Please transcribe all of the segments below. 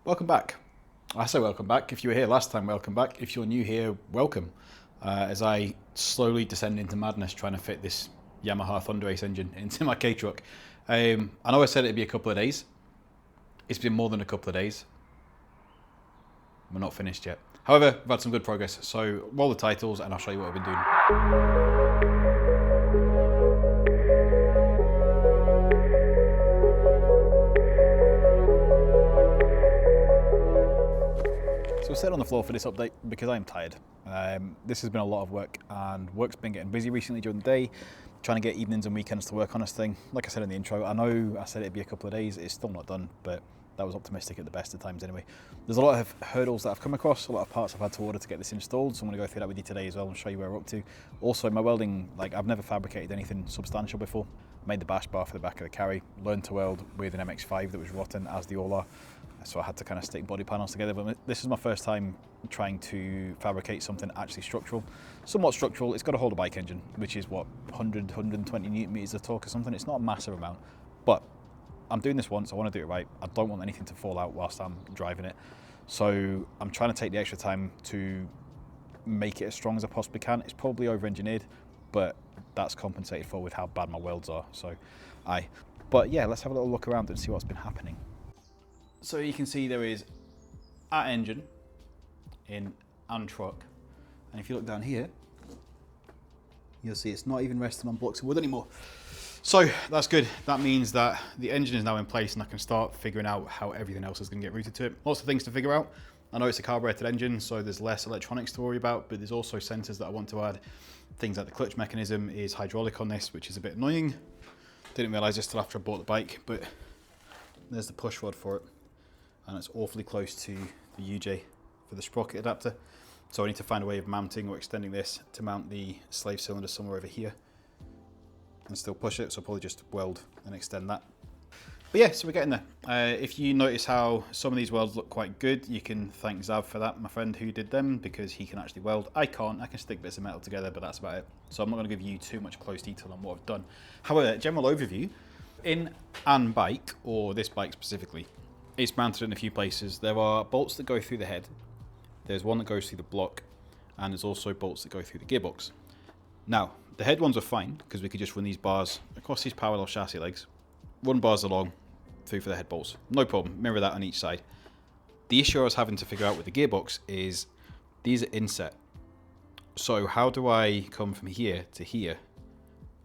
Welcome back. I say welcome back. If you were here last time, welcome back. If you're new here, welcome. As I slowly descend into madness trying to fit this Yamaha Thunderace engine into my K-Truck. I know I said it'd be a couple of days. It's been more than a couple of days. We're not finished yet. However, we've had some good progress. So roll the titles and I'll show you what I've been doing. So we're sitting on the floor for this update because I'm tired. This has been a lot of work and work's been getting busy recently during the day, trying to get evenings and weekends to work on this thing. Like I said in the intro, I know I said it'd be a couple of days, it's still not done, but that was optimistic at the best of times anyway. There's a lot of hurdles that I've come across, a lot of parts I've had to order to get this installed, so I'm going to go through that with you today as well and show you where we're up to. Also, my welding, I've never fabricated anything substantial before. I made the bash bar for the back of the carry, learned to weld with an MX-5 that was rotten, as they all are. So I had to kind of stick body panels together, but this is my first time trying to fabricate something actually structural. Somewhat structural. It's got to hold a bike engine, which is what, 100, 120 newton meters of torque or something. It's not a massive amount, but I'm doing this once. I want to do it right. I don't want anything to fall out whilst I'm driving it. So I'm trying to take the extra time to make it as strong as I possibly can. It's probably over-engineered, but that's compensated for with how bad my welds are. But yeah, let's have a little look around and see what's been happening. So you can see there is at engine in and truck, and if you look down here, you'll see it's not even resting on blocks of wood anymore. So that's good. That means that the engine is now in place and I can start figuring out how everything else is going to get routed to it. Lots of things to figure out. I know it's a carbureted engine, so there's less electronics to worry about, but there's also sensors that I want to add. Things like the clutch mechanism is hydraulic on this, which is a bit annoying. Didn't realise this till after I bought the bike, but there's the push rod for it. And it's awfully close to the UJ for the sprocket adapter. So I need to find a way of mounting or extending this to mount the slave cylinder somewhere over here and still push it. So I'll probably just weld and extend that. But yeah, so we're getting there. If you notice how some of these welds look quite good, you can thank Zav for that, my friend who did them, because he can actually weld. I can't, I can stick bits of metal together, but that's about it. So I'm not going to give you too much close detail on what I've done. However, general overview, in an bike, or this bike specifically, it's mounted in a few places. There are bolts that go through the head, there's one that goes through the block, and there's also bolts that go through the gearbox. Now, the head ones are fine, because we could just run these bars across these parallel chassis legs, run bars along, through for the head bolts. No problem, mirror that on each side. The issue I was having to figure out with the gearbox is, these are inset. So how do I come from here to here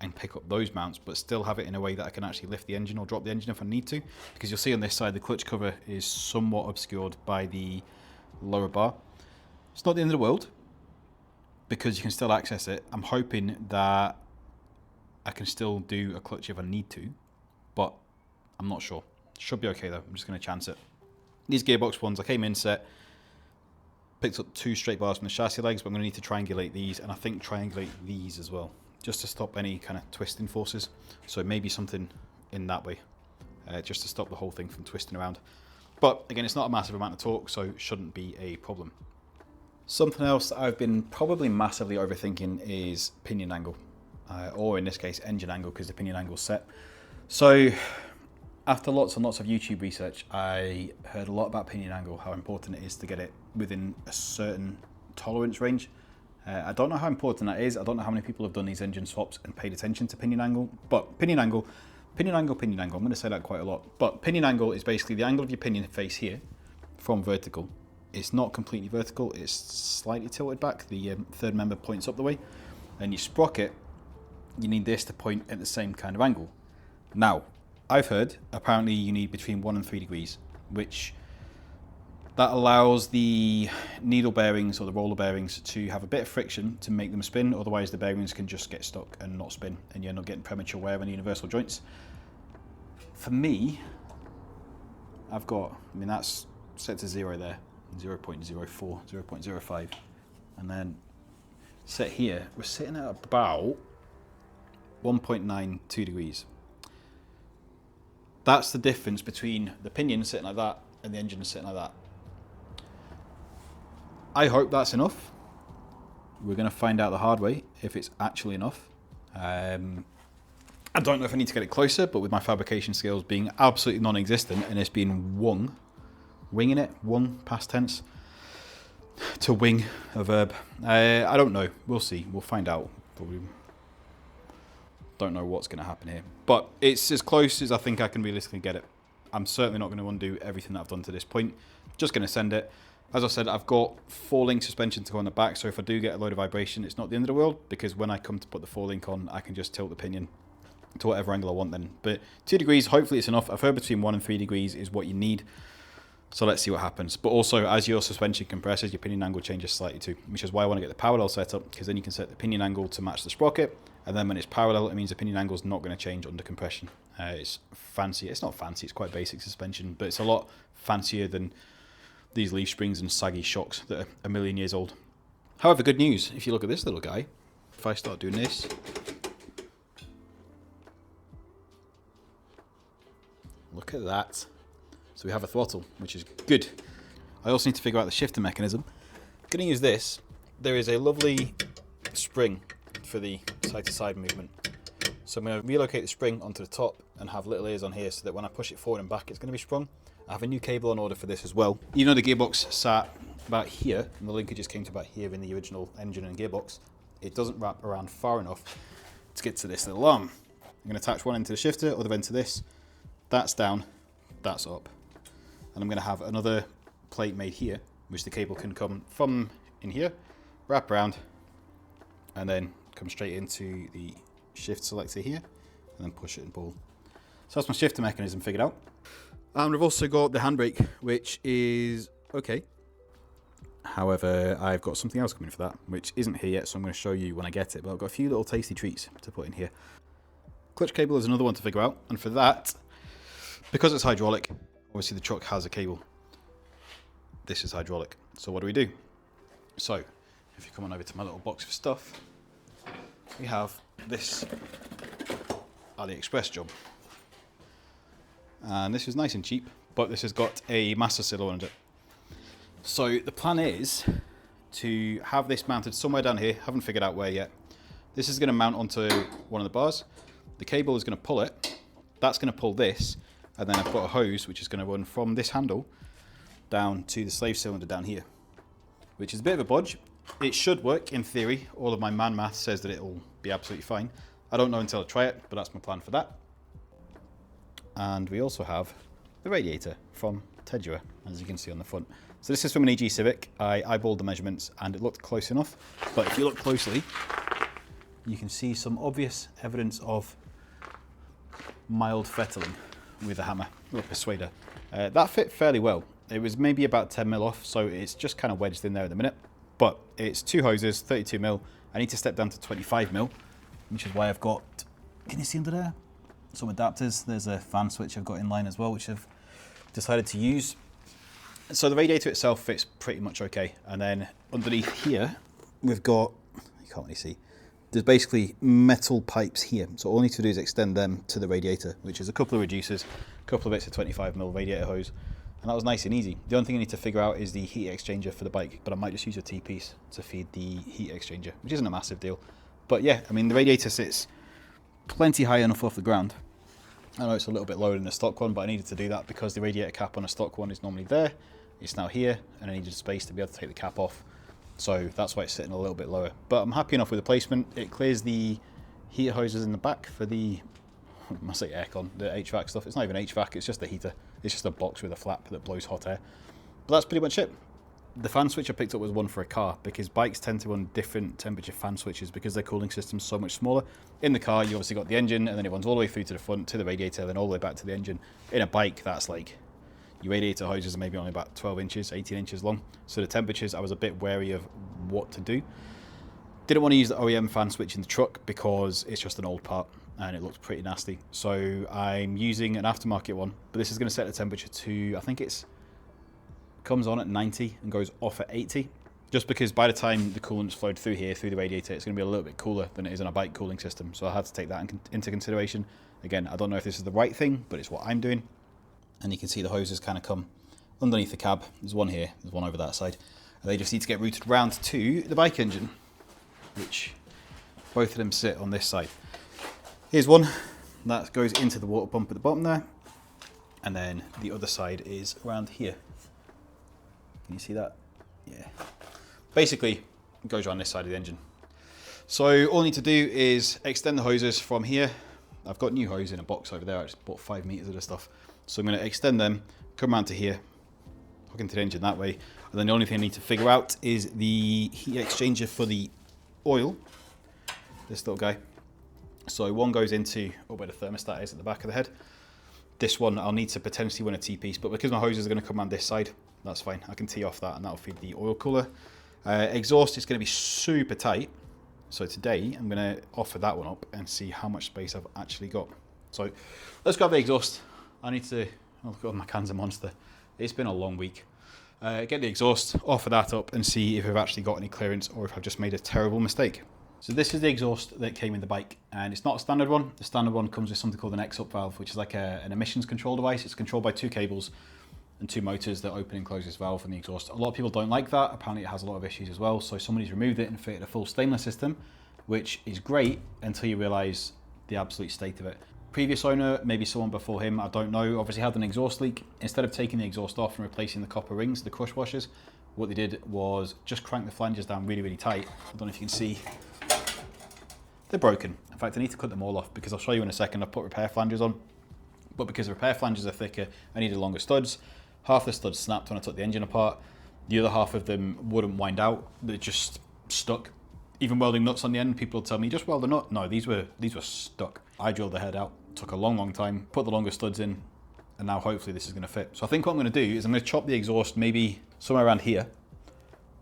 and pick up those mounts, but still have it in a way that I can actually lift the engine or drop the engine if I need to? Because you'll see on this side, the clutch cover is somewhat obscured by the lower bar. It's not the end of the world, because you can still access it. I'm hoping that I can still do a clutch if I need to, but I'm not sure. Should be okay though, I'm just going to chance it. These gearbox ones, I came in set, picked up 2 straight bars from the chassis legs, but I'm going to need to triangulate these, and I think triangulate these as well, just to stop any kind of twisting forces. So maybe something in that way, just to stop the whole thing from twisting around. But again, it's not a massive amount of torque, so it shouldn't be a problem. Something else that I've been probably massively overthinking is pinion angle, or in this case, engine angle, because the pinion angle's set. So after lots and lots of YouTube research, I heard a lot about pinion angle, how important it is to get it within a certain tolerance range. I don't know how important that is. I don't know how many people have done these engine swaps and paid attention to pinion angle, but pinion angle. I'm going to say that quite a lot. But pinion angle is basically the angle of your pinion face here from vertical. It's not completely vertical, it's slightly tilted back. The third member points up the way. And your sprocket, you need this to point at the same kind of angle. Now, I've heard apparently you need between 1 and 3 degrees, which that allows the needle bearings or the roller bearings to have a bit of friction to make them spin. Otherwise the bearings can just get stuck and not spin, and you end up getting premature wear on the universal joints. For me, that's set to 0 there, 0.04, 0.05, and then set here, we're sitting at about 1.92 degrees. That's the difference between the pinion sitting like that and the engine sitting like that. I hope that's enough. We're going to find out the hard way if it's actually enough. I don't know if I need to get it closer, but with my fabrication skills being absolutely non-existent and it's being wung winging it, wung, past tense. To wing a verb. I don't know. We'll see. We'll find out. Probably. Don't know what's going to happen here. But it's as close as I think I can realistically get it. I'm certainly not going to undo everything that I've done to this point. Just going to send it. As I said, I've got 4-link suspension to go on the back, so if I do get a load of vibration, it's not the end of the world, because when I come to put the 4-link on, I can just tilt the pinion to whatever angle I want then. But 2 degrees, hopefully it's enough. I've heard between 1 and 3 degrees is what you need. So let's see what happens. But also, as your suspension compresses, your pinion angle changes slightly too, which is why I want to get the parallel set up, because then you can set the pinion angle to match the sprocket, and then when it's parallel, it means the pinion angle is not going to change under compression. It's fancy. It's not fancy, it's quite basic suspension, but it's a lot fancier than these leaf springs and saggy shocks that are a million years old. However, good news, if you look at this little guy, if I start doing this, look at that. So we have a throttle, which is good. I also need to figure out the shifter mechanism. I'm going to use this. There is a lovely spring for the side-to-side movement. So I'm going to relocate the spring onto the top and have little ears on here so that when I push it forward and back, it's going to be sprung. I have a new cable on order for this as well. Even though the gearbox sat about here, and the linkages came to about here in the original engine and gearbox, it doesn't wrap around far enough to get to this little arm. I'm going to attach one end to the shifter, other end to this. That's down, that's up. And I'm going to have another plate made here, which the cable can come from in here, wrap around, and then come straight into the shift selector here, and then push it and pull. So that's my shifter mechanism figured out. And we've also got the handbrake, which is okay. However, I've got something else coming for that, which isn't here yet, so I'm going to show you when I get it. But I've got a few little tasty treats to put in here. Clutch cable is another one to figure out, and for that, because it's hydraulic, obviously the truck has a cable. This is hydraulic. So what do? So, if you come on over to my little box of stuff, we have this AliExpress job. And this is nice and cheap, but this has got a master cylinder under it. So the plan is to have this mounted somewhere down here. Haven't figured out where yet. This is going to mount onto one of the bars. The cable is going to pull it. That's going to pull this. And then I've got a hose which is going to run from this handle down to the slave cylinder down here, which is a bit of a bodge. It should work in theory. All of my man math says that it'll be absolutely fine. I don't know until I try it, but that's my plan for that. And we also have the radiator from Tedua, as you can see on the front. So this is from an EG Civic. I eyeballed the measurements and it looked close enough. But if you look closely, you can see some obvious evidence of mild fettling with a hammer or a persuader. That fit fairly well. It was maybe about 10 mil off, so it's just kind of wedged in there at the minute. But it's 2 hoses, 32 mil. I need to step down to 25 mil, which is why I've got, can you see under there? Some adapters. There's a fan switch I've got in line as well, which I've decided to use. So the radiator itself fits pretty much okay. And then underneath here, we've got, you can't really see, there's basically metal pipes here. So all I need to do is extend them to the radiator, which is a couple of reducers, a couple of bits of 25 mil radiator hose. And that was nice and easy. The only thing I need to figure out is the heat exchanger for the bike, but I might just use a T-piece to feed the heat exchanger, which isn't a massive deal. But yeah, I mean, the radiator sits plenty high enough off the ground. I know it's a little bit lower than the stock one, but I needed to do that because the radiator cap on a stock one is normally there. It's now here, and I needed space to be able to take the cap off. So that's why it's sitting a little bit lower. But I'm happy enough with the placement. It clears the heater hoses in the back for the, I must say aircon, the HVAC stuff. It's not even HVAC, it's just a heater. It's just a box with a flap that blows hot air. But that's pretty much it. The fan switch I picked up was one for a car because bikes tend to run different temperature fan switches because their cooling system's so much smaller. In the car, you obviously got the engine and then it runs all the way through to the front, to the radiator, then all the way back to the engine. In a bike, that's like, your radiator hoses are maybe only about 12 inches, 18 inches long. So the temperatures, I was a bit wary of what to do. Didn't want to use the OEM fan switch in the truck because it's just an old part and it looks pretty nasty. So I'm using an aftermarket one, but this is going to set the temperature to, I think it's, comes on at 90 and goes off at 80. Just because by the time the coolant's flowed through here, through the radiator, it's going to be a little bit cooler than it is on a bike cooling system. So I had to take that into consideration. Again, I don't know if this is the right thing, but it's what I'm doing. And you can see the hoses kind of come underneath the cab. There's one here, there's one over that side. And they just need to get routed round to the bike engine, which both of them sit on this side. Here's one that goes into the water pump at the bottom there. And then the other side is around here. Can you see that? Yeah. Basically, it goes around this side of the engine. So all I need to do is extend the hoses from here. I've got new hose in a box over there. I just bought 5 meters of this stuff. So I'm going to extend them, come around to here, hook into the engine that way. And then the only thing I need to figure out is the heat exchanger for the oil. This little guy. So one goes into where the thermostat is at the back of the head. This one I'll need to potentially run a T-piece, but because my hoses are going to come around this side, that's fine. I can tee off that and that'll feed the oil cooler. Exhaust is going to be super tight. So today I'm going to offer that one up and see how much space I've actually got. So let's grab the exhaust. I need to, oh god, my can's a monster. It's been a long week. Get the exhaust, offer that up and see if I've actually got any clearance or if I've just made a terrible mistake. So this is the exhaust that came in the bike, and it's not a standard one. The standard one comes with something called an X-up valve, which is like an emissions control device. It's controlled by 2 cables and 2 motors that open and close this valve from the exhaust. A lot of people don't like that. Apparently it has a lot of issues as well. So somebody's removed it and fitted a full stainless system, which is great until you realise the absolute state of it. Previous owner, maybe someone before him, I don't know, obviously had an exhaust leak. Instead of taking the exhaust off and replacing the copper rings, the crush washers, what they did was just crank the flanges down really, really tight. I don't know if you can see. They're broken. In fact, I need to cut them all off because I'll show you in a second. I've put repair flanges on, but because the repair flanges are thicker, I needed longer studs. Half the studs snapped when I took the engine apart. The other half of them wouldn't wind out. They're just stuck. Even welding nuts on the end, people will tell me, just weld a nut. No, these were stuck. I drilled the head out. Took a long, long time. Put the longer studs in, and now hopefully this is going to fit. So I think what I'm going to do is I'm going to chop the exhaust maybe somewhere around here.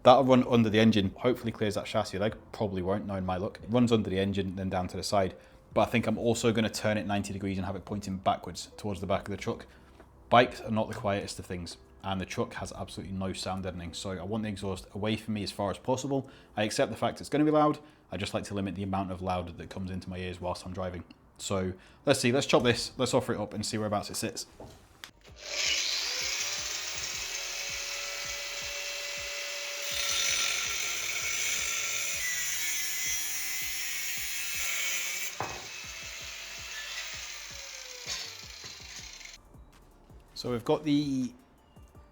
That'll run under the engine, hopefully clears that chassis leg. Probably won't, knowing my luck. It runs under the engine, then down to the side. But I think I'm also going to turn it 90 degrees and have it pointing backwards towards the back of the truck. Bikes are not the quietest of things, and the truck has absolutely no sound deadening. So I want the exhaust away from me as far as possible. I accept the fact it's going to be loud. I just like to limit the amount of loud that comes into my ears whilst I'm driving. So let's see, let's chop this, let's offer it up and see whereabouts it sits. So we've got the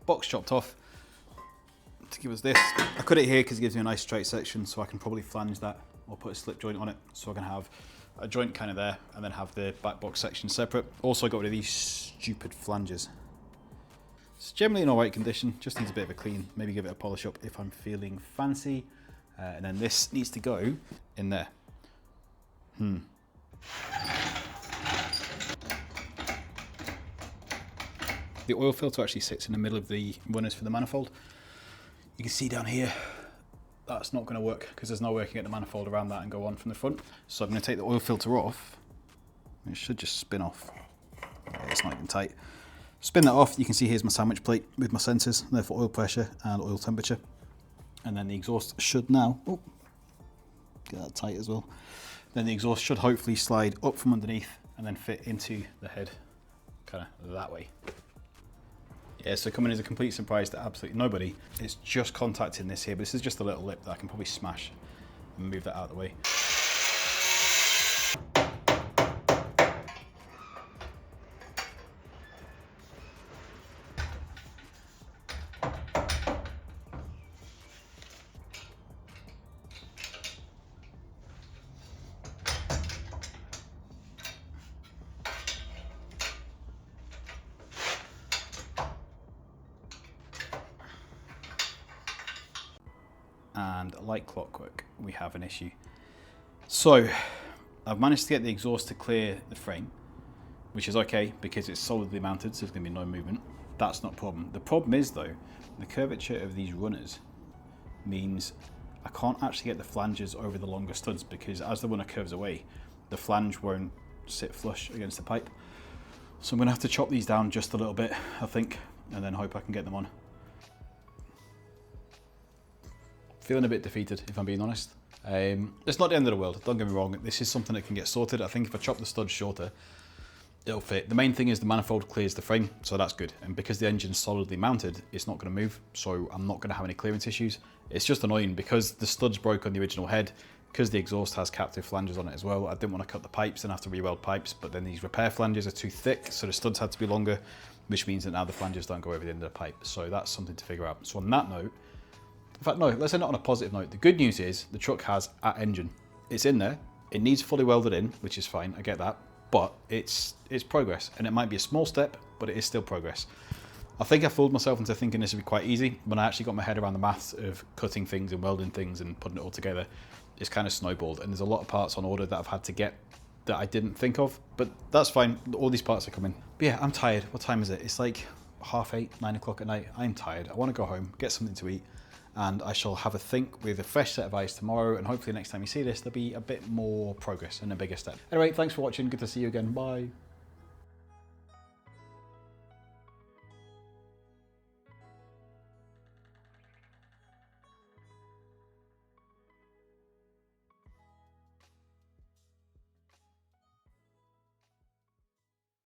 box chopped off to give us this. I cut it here because it gives me a nice straight section, so I can probably flange that or put a slip joint on it. So I can have a joint kind of there and then have the back box section separate. Also got rid of these stupid flanges. It's generally in alright condition, just needs a bit of a clean, maybe give it a polish up if I'm feeling fancy. And then this needs to go in there. The oil filter actually sits in the middle of the runners for the manifold. You can see down here, that's not going to work because there's no way I can get the manifold around that and go on from the front. So I'm going to take the oil filter off. It should just spin off. It's not even tight. Spin that off. You can see here's my sandwich plate with my sensors, there for oil pressure and oil temperature. And then the exhaust should now, get that tight as well. Then the exhaust should hopefully slide up from underneath and then fit into the head, kind of that way. Yeah, so coming as a complete surprise to absolutely nobody, it's just contacting this here, but this is just a little lip that I can probably smash and move that out of the way. And like clockwork, we have an issue. So I've managed to get the exhaust to clear the frame, which is okay because it's solidly mounted, so there's going to be no movement. That's not a problem. The problem is though, the curvature of these runners means I can't actually get the flanges over the longer studs because as the runner curves away, the flange won't sit flush against the pipe. So I'm going to have to chop these down just a little bit, I think, and then hope I can get them on. Feeling a bit defeated, if I'm being honest. It's not the end of the world, don't get me wrong. This is something that can get sorted. I think if I chop the studs shorter, it'll fit. The main thing is the manifold clears the frame, so that's good. And because the engine's solidly mounted, it's not going to move, so I'm not going to have any clearance issues. It's just annoying because the studs broke on the original head, because the exhaust has captive flanges on it as well. I didn't want to cut the pipes and have to re-weld pipes, but then these repair flanges are too thick, so the studs had to be longer. which means that now the flanges don't go over the end of the pipe. So that's something to figure out. So on that note, in fact, no, let's end it on a positive note. The good news is the truck has at engine. It's in there. It needs fully welded in, which is fine. I get that. But it's progress. And it might be a small step, but it is still progress. I think I fooled myself into thinking this would be quite easy. When I actually got my head around the maths of cutting things and welding things and putting it all together, it's kind of snowballed. And there's a lot of parts on order that I've had to get that I didn't think of. But that's fine. All these parts are coming. But yeah, I'm tired. What time is it? It's like 8:30, 9 o'clock at night. I'm tired. I want to go home, get something to eat. And I shall have a think with a fresh set of eyes tomorrow, and hopefully next time you see this, there'll be a bit more progress and a bigger step. Anyway, thanks for watching. Good to see you again. Bye.